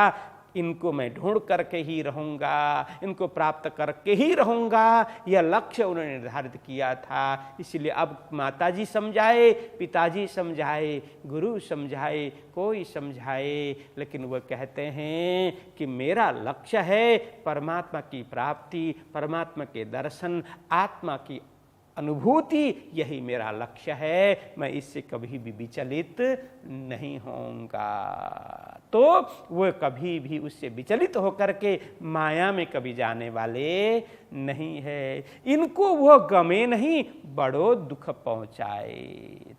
इनको मैं ढूंढ करके ही रहूंगा, इनको प्राप्त करके ही रहूंगा। यह लक्ष्य उन्होंने निर्धारित किया था। इसलिए अब माताजी समझाए, पिताजी समझाए, गुरु समझाए, कोई समझाए, लेकिन वह कहते हैं कि मेरा लक्ष्य है परमात्मा की प्राप्ति, परमात्मा के दर्शन, आत्मा की अनुभूति, यही मेरा लक्ष्य है। मैं इससे कभी भी विचलित नहीं होऊंगा। तो वो कभी भी उससे विचलित होकर के माया में कभी जाने वाले नहीं है। इनको वह गमे नहीं, बड़ो दुख पहुंचाए।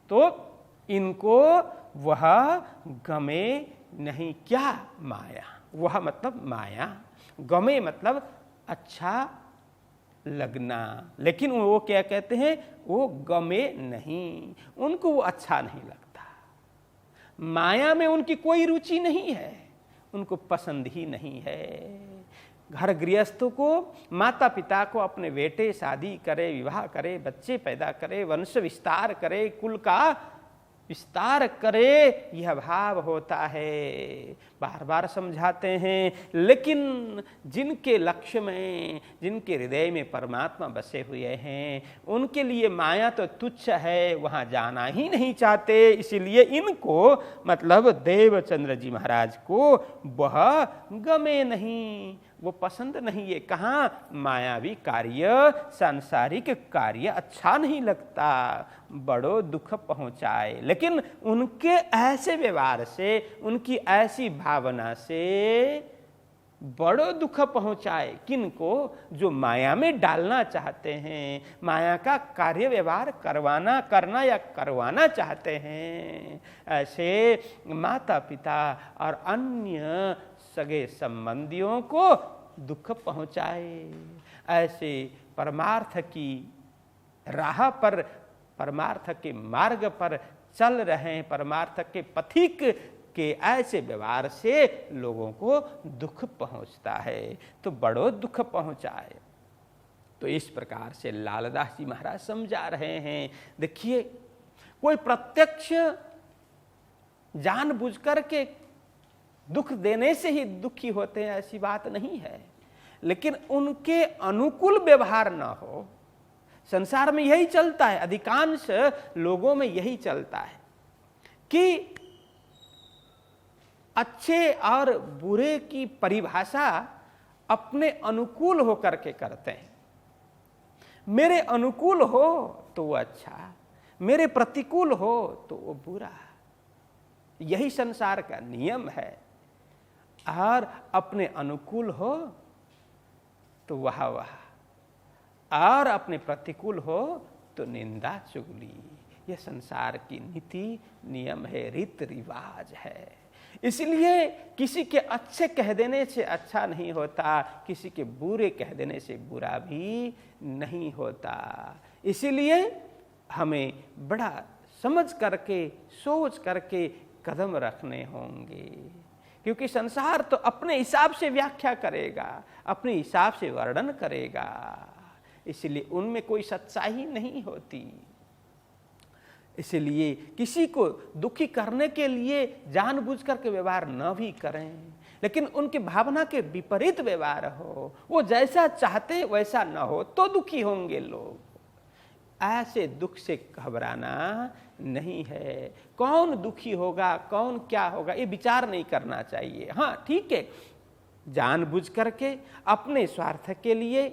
तो इनको वह गमे नहीं। क्या? माया। वह मतलब माया, गमे मतलब अच्छा लगना, लेकिन वो क्या कहते हैं, वो गमे नहीं, उनको वो अच्छा नहीं लगता। माया में उनकी कोई रुचि नहीं है, उनको पसंद ही नहीं है। घर गृहस्थों को, माता पिता को अपने बेटे शादी करे, विवाह करे, बच्चे पैदा करे, वंश विस्तार करे, कुल का विस्तार करे, यह भाव होता है। बार बार समझाते हैं, लेकिन जिनके लक्ष्य में, जिनके हृदय में परमात्मा बसे हुए हैं, उनके लिए माया तो तुच्छ है, वहाँ जाना ही नहीं चाहते। इसीलिए इनको, मतलब देवचंद्र जी महाराज को, वह गमे नहीं, वो पसंद नहीं है। कहाँ? मायावी कार्य, सांसारिक कार्य अच्छा नहीं लगता, बड़ो दुख पहुंचाए। लेकिन उनके ऐसे व्यवहार से, उनकी ऐसी भावना से बड़ो दुख पहुंचाए। किनको? जो माया में डालना चाहते हैं, माया का कार्य व्यवहार करना या करवाना चाहते हैं, ऐसे माता पिता और अन्य सगे संबंधियों को दुख पहुंचाए। ऐसे परमार्थ की राह पर परमार्थ के मार्ग पर चल रहे हैं, परमार्थ के पथिक के ऐसे व्यवहार से लोगों को दुख पहुंचता है, तो बड़ो दुख पहुंचा है। तो इस प्रकार से लालदास जी महाराज समझा रहे हैं। देखिए, कोई प्रत्यक्ष जानबूझ करके दुख देने से ही दुखी होते हैं ऐसी बात नहीं है, लेकिन उनके अनुकूल व्यवहार न हो। संसार में यही चलता है, अधिकांश लोगों में यही चलता है कि अच्छे और बुरे की परिभाषा अपने अनुकूल होकर के करते हैं। मेरे अनुकूल हो तो वो अच्छा, मेरे प्रतिकूल हो तो वो बुरा। यही संसार का नियम है। और अपने अनुकूल हो तो वाह वाह, और अपने प्रतिकूल हो तो निंदा चुगली। यह संसार की नीति नियम है, रीत रिवाज है। इसलिए किसी के अच्छे कह देने से अच्छा नहीं होता, किसी के बुरे कह देने से बुरा भी नहीं होता। इसीलिए हमें बड़ा समझ करके, सोच करके कदम रखने होंगे, क्योंकि संसार तो अपने हिसाब से व्याख्या करेगा, अपने हिसाब से वर्णन करेगा, इसलिए उनमें कोई सच्चाई नहीं होती। इसलिए किसी को दुखी करने के लिए जानबूझ करके व्यवहार न भी करें, लेकिन उनकी भावना के विपरीत व्यवहार हो, वो जैसा चाहते वैसा न हो, तो दुखी होंगे लोग। ऐसे दुख से घबराना नहीं है। कौन दुखी होगा, कौन क्या होगा, ये विचार नहीं करना चाहिए। हाँ ठीक है, जानबूझ करके अपने स्वार्थ के लिए,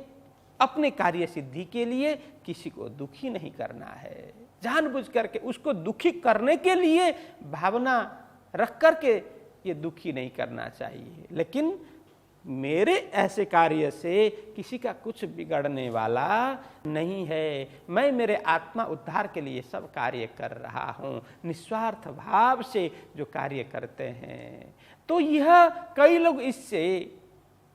अपने कार्य सिद्धि के लिए किसी को दुखी नहीं करना है। जानबूझ करके उसको दुखी करने के लिए भावना रख करके ये दुखी नहीं करना चाहिए। लेकिन मेरे ऐसे कार्य से किसी का कुछ बिगड़ने वाला नहीं है, मैं मेरे आत्मा उद्धार के लिए सब कार्य कर रहा हूँ, निस्वार्थ भाव से जो कार्य करते हैं। तो यह कई लोग इससे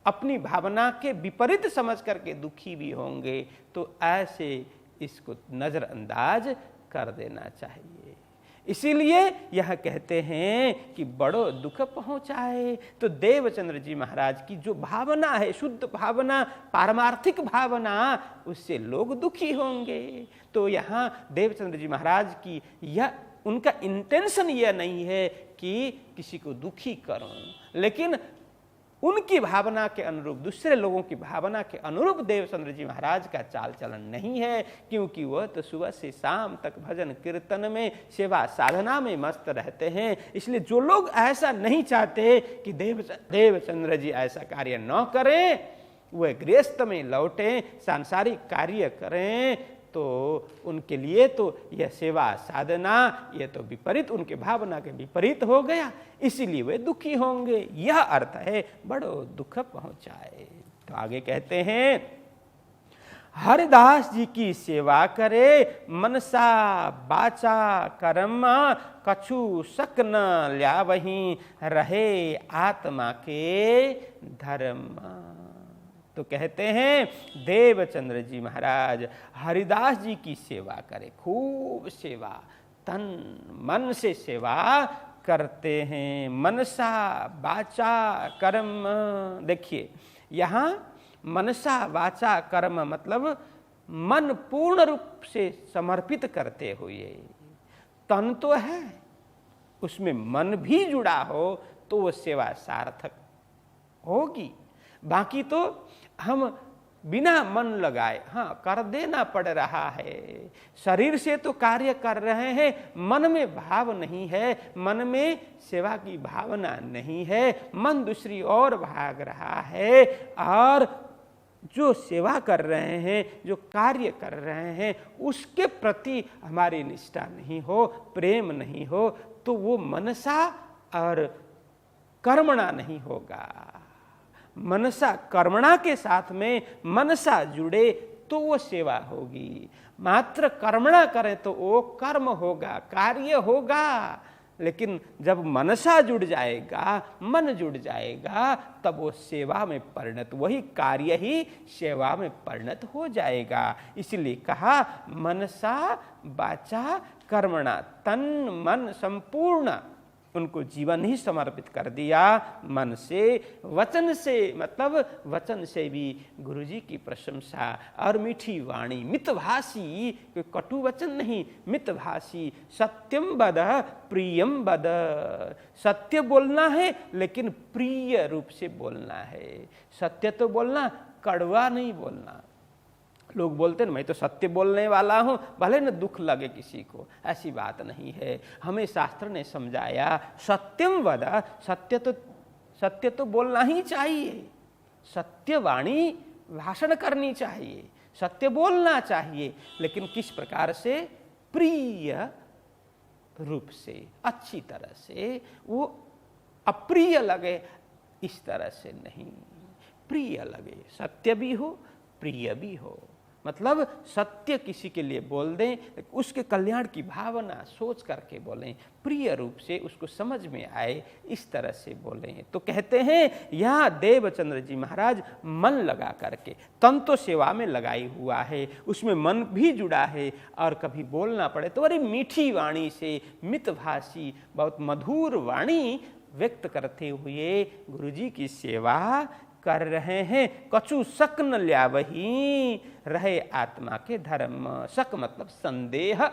अपनी भावना के विपरीत समझ करके दुखी भी होंगे, तो ऐसे इसको नजरअंदाज कर देना चाहिए। इसीलिए यह कहते हैं कि बड़ो दुख पहुंचाए। तो देवचंद्र जी महाराज की जो भावना है, शुद्ध भावना, पारमार्थिक भावना, उससे लोग दुखी होंगे। तो यहाँ देवचंद्र जी महाराज की यह उनका इंटेंशन यह नहीं है कि किसी को दुखी करूं, लेकिन उनकी भावना के अनुरूप, दूसरे लोगों की भावना के अनुरूप देवचंद्र जी महाराज का चाल चलन नहीं है, क्योंकि वह तो सुबह से शाम तक भजन कीर्तन में, सेवा साधना में मस्त रहते हैं। इसलिए जो लोग ऐसा नहीं चाहते कि देवचंद्र जी ऐसा कार्य न करें, वह गृहस्थ में लौटें, सांसारिक कार्य करें, तो उनके लिए तो यह सेवा साधना यह तो विपरीत, उनके भावना के विपरीत हो गया, इसीलिए वे दुखी होंगे। यह अर्थ है बड़ो दुख पहुंचाए। तो आगे कहते हैं, हरिदास जी की सेवा करे, मनसा बाचा कर्म, कछु शक न ल्यावहीं, रहे आत्मा के धर्म। तो कहते हैं देवचंद्र जी महाराज हरिदास जी की सेवा करे, खूब सेवा, तन मन से सेवा करते हैं। मनसा वाचा कर्म, देखिए यहाँ मनसा वाचा कर्म मतलब मन पूर्ण रूप से समर्पित करते हुए। तन तो है, उसमें मन भी जुड़ा हो तो वो सेवा सार्थक होगी। बाकी तो हम बिना मन लगाए कर देना पड़ रहा है। शरीर से तो कार्य कर रहे हैं, मन में भाव नहीं है, मन में सेवा की भावना नहीं है, मन दूसरी ओर भाग रहा है। और जो सेवा कर रहे हैं, जो कार्य कर रहे हैं, उसके प्रति हमारी निष्ठा नहीं हो, प्रेम नहीं हो, तो वो मनसा और कर्मणा नहीं होगा। मनसा कर्मणा के साथ में मनसा जुड़े तो वो सेवा होगी। मात्र कर्मणा करें तो वो कर्म होगा, कार्य होगा, लेकिन जब मनसा जुड़ जाएगा, मन जुड़ जाएगा, तब वो सेवा में परिणत, वही कार्य ही सेवा में परिणत हो जाएगा। इसलिए कहा मनसा वाचा कर्मणा, तन मन संपूर्ण उनको जीवन ही समर्पित कर दिया। मन से, वचन से, मतलब वचन से भी गुरु जी की प्रशंसा और मीठी वाणी, मितभाषी, कोई कटु वचन नहीं, मितभाषी, सत्यम वद प्रियम वद, सत्य बोलना है लेकिन प्रिय रूप से बोलना है। सत्य तो बोलना, कड़वा नहीं बोलना। लोग बोलते हैं मैं तो सत्य बोलने वाला हूँ, भले न दुख लगे किसी को, ऐसी बात नहीं है। हमें शास्त्र ने समझाया सत्यम वद, सत्य तो बोलना ही चाहिए, सत्यवाणी भाषण करनी चाहिए, सत्य बोलना चाहिए, लेकिन किस प्रकार से? प्रिय रूप से, अच्छी तरह से, वो अप्रिय लगे इस तरह से नहीं, प्रिय लगे, सत्य भी हो प्रिय भी हो। मतलब सत्य किसी के लिए बोल दें, उसके कल्याण की भावना सोच करके बोलें, प्रिय रूप से उसको समझ में आए, इस तरह से बोलें। तो कहते हैं यहाँ देवचंद्र जी महाराज मन लगा करके, तन तो सेवा में लगाई हुआ है, उसमें मन भी जुड़ा है, और कभी बोलना पड़े तो बड़ी मीठी वाणी से, मितभाषी, बहुत मधुर वाणी व्यक्त करते हुए गुरुजी की सेवा कर रहे हैं। कछु शक न ल्यावही, रहे आत्मा के धर्म। शक मतलब संदेह,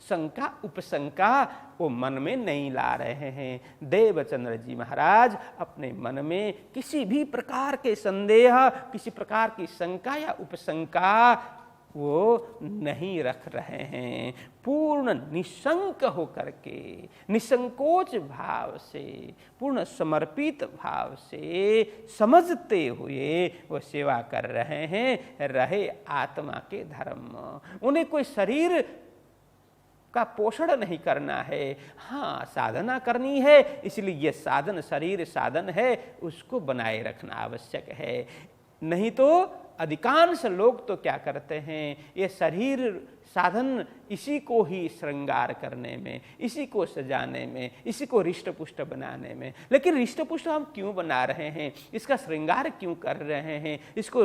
शंका, उपशंका वो मन में नहीं ला रहे हैं। देवचंद्र जी महाराज अपने मन में किसी भी प्रकार के संदेह, किसी प्रकार की शंका या उपशंका वो नहीं रख रहे हैं। पूर्ण निशंक होकर के, निसंकोच भाव से, पूर्ण समर्पित भाव से, समझते हुए वो सेवा कर रहे हैं। रहे आत्मा के धर्म, उन्हें कोई शरीर का पोषण नहीं करना है, हाँ साधना करनी है, इसलिए ये साधन, शरीर साधन है, उसको बनाए रखना आवश्यक है। नहीं तो अधिकांश लोग तो क्या करते हैं, ये शरीर साधन इसी को ही श्रृंगार करने में, इसी को सजाने में, इसी को रिष्ट-पुष्ट बनाने में। लेकिन रिष्ट-पुष्ट हम क्यों बना रहे हैं, इसका श्रृंगार क्यों कर रहे हैं, इसको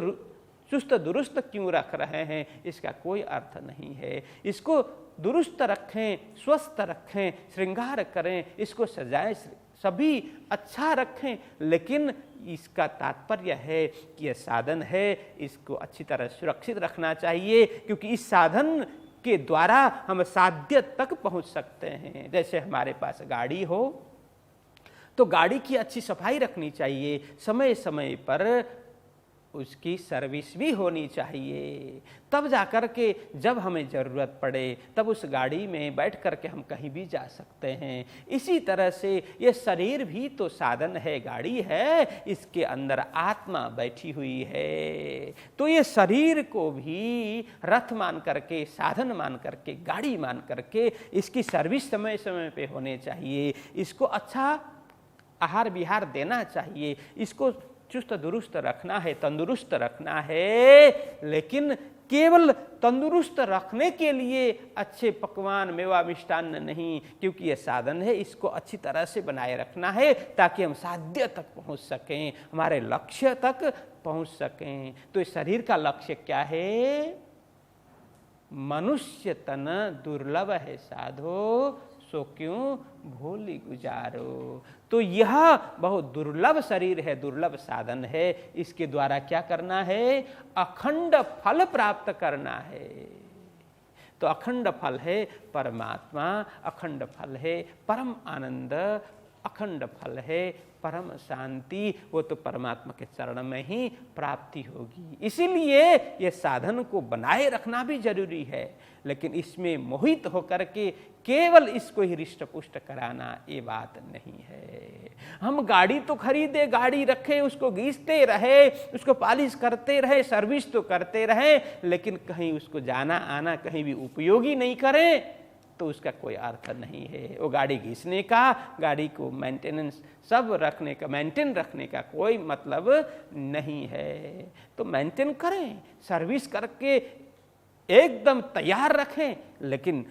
चुस्त दुरुस्त क्यों रख रहे हैं, इसका कोई अर्थ नहीं है। इसको दुरुस्त रखें, स्वस्थ रखें, श्रृंगार करें, इसको सजाएं, सभी अच्छा रखें, लेकिन इसका तात्पर्य है कि यह साधन है, इसको अच्छी तरह सुरक्षित रखना चाहिए, क्योंकि इस साधन के द्वारा हम साध्य तक पहुंच सकते हैं। जैसे हमारे पास गाड़ी हो तो गाड़ी की अच्छी सफाई रखनी चाहिए, समय समय पर उसकी सर्विस भी होनी चाहिए, तब जाकर के जब हमें ज़रूरत पड़े तब उस गाड़ी में बैठ कर के हम कहीं भी जा सकते हैं। इसी तरह से ये शरीर भी तो साधन है, गाड़ी है, इसके अंदर आत्मा बैठी हुई है। तो ये शरीर को भी रथ मान करके, साधन मान करके, गाड़ी मान करके इसकी सर्विस समय समय पे होने चाहिए। इसको अच्छा आहार विहार देना चाहिए, इसको चुस्त दुरुस्त रखना है, तंदुरुस्त रखना है। लेकिन केवल तंदुरुस्त रखने के लिए अच्छे पकवान, मेवा, मिष्टान्न नहीं, क्योंकि यह साधन है, इसको अच्छी तरह से बनाए रखना है ताकि हम साध्य तक पहुंच सकें, हमारे लक्ष्य तक पहुंच सकें। तो इस शरीर का लक्ष्य क्या है? मनुष्य तन दुर्लभ है साधो, सो क्यों भूली गुजारो। तो यह बहुत दुर्लभ शरीर है, दुर्लभ साधन है, इसके द्वारा क्या करना है? अखंड फल प्राप्त करना है। तो अखंड फल है परमात्मा, अखंड फल है परम आनंद, अखंड फल है परम शांति, वो तो परमात्मा के चरण में ही प्राप्ति होगी। इसीलिए ये साधन को बनाए रखना भी जरूरी है, लेकिन इसमें मोहित होकर के केवल इसको ही रिष्ट पुष्ट कराना ये बात नहीं है। हम गाड़ी तो खरीदे, गाड़ी रखे, उसको घीसते रहे, उसको पॉलिश करते रहे, सर्विस तो करते रहे, लेकिन कहीं उसको जाना आना कहीं भी उपयोगी नहीं करें तो उसका कोई अर्थ नहीं है। वो गाड़ी घिसने का, गाड़ी को मेंटेनेंस सब रखने का, मेंटेन रखने का कोई मतलब नहीं है। तो मेंटेन करें, सर्विस करके एकदम तैयार रखें, लेकिन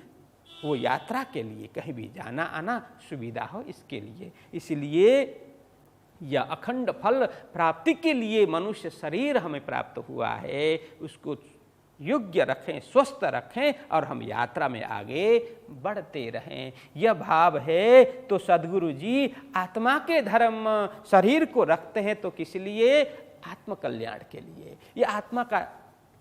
वो यात्रा के लिए, कहीं भी जाना आना सुविधा हो इसके लिए। इसलिए यह अखंड फल प्राप्ति के लिए मनुष्य शरीर हमें प्राप्त हुआ है, उसको योग्य रखें, स्वस्थ रखें और हम यात्रा में आगे बढ़ते रहें। यह भाव है तो सद्गुरु जी आत्मा के धर्म शरीर को रखते हैं तो किस लिए? आत्मकल्याण के लिए। ये आत्मा का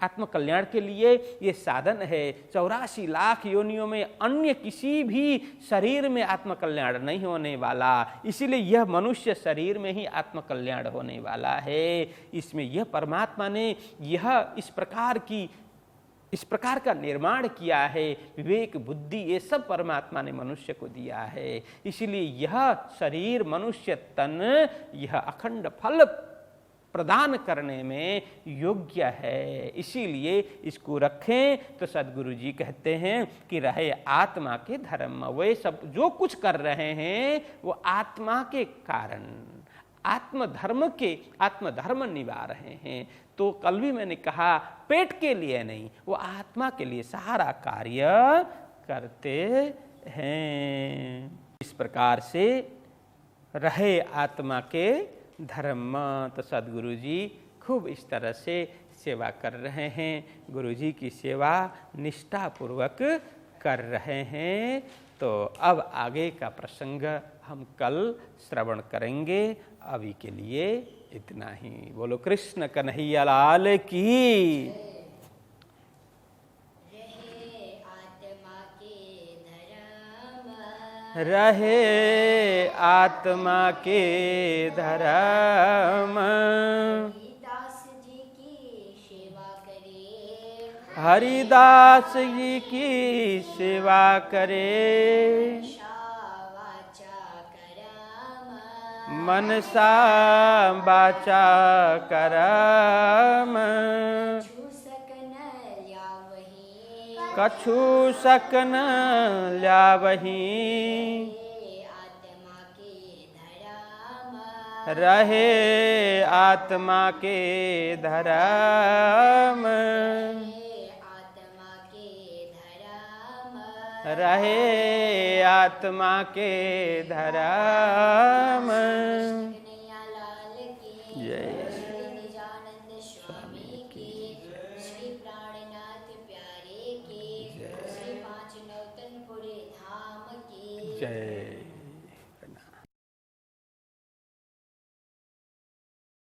आत्मकल्याण के लिए ये साधन है। 84 लाख योनियों में अन्य किसी भी शरीर में आत्मकल्याण नहीं होने वाला, इसीलिए यह मनुष्य शरीर में ही आत्मकल्याण होने वाला है। इसमें यह परमात्मा ने यह इस प्रकार का निर्माण किया है। विवेक बुद्धि ये सब परमात्मा ने मनुष्य को दिया है। इसलिए यह शरीर मनुष्य तन यह अखंड फल प्रदान करने में योग्य है। इसीलिए इसको रखें तो सद्गुरु जी कहते हैं कि रहे आत्मा के धर्म। वे सब जो कुछ कर रहे हैं वो आत्मा के कारण आत्मधर्म निभा रहे हैं। तो कल भी मैंने कहा पेट के लिए नहीं, वो आत्मा के लिए सारा कार्य करते हैं। इस प्रकार से रहे आत्मा के धर्म। तो सद्गुरु जी खूब इस तरह से सेवा कर रहे हैं, गुरु जी की सेवा निष्ठापूर्वक कर रहे हैं। तो अब आगे का प्रसंग हम कल श्रवण करेंगे। अभी के लिए इतना ही। बोलो कृष्ण कन्हैया लाल की। रहे आत्मा के धर्म। हरिदास जी की सेवा करे, हरिदास जी की सेवा करे। मनसा वाचा करम। कछु सकन ल्यावही। रहे आत्मा के धर्म। रहे आत्मा के धर्म। जय निजानंद स्वामी की, श्री प्राणनाथ प्यारे की, श्री पांच नौतनपुरे धाम की जय।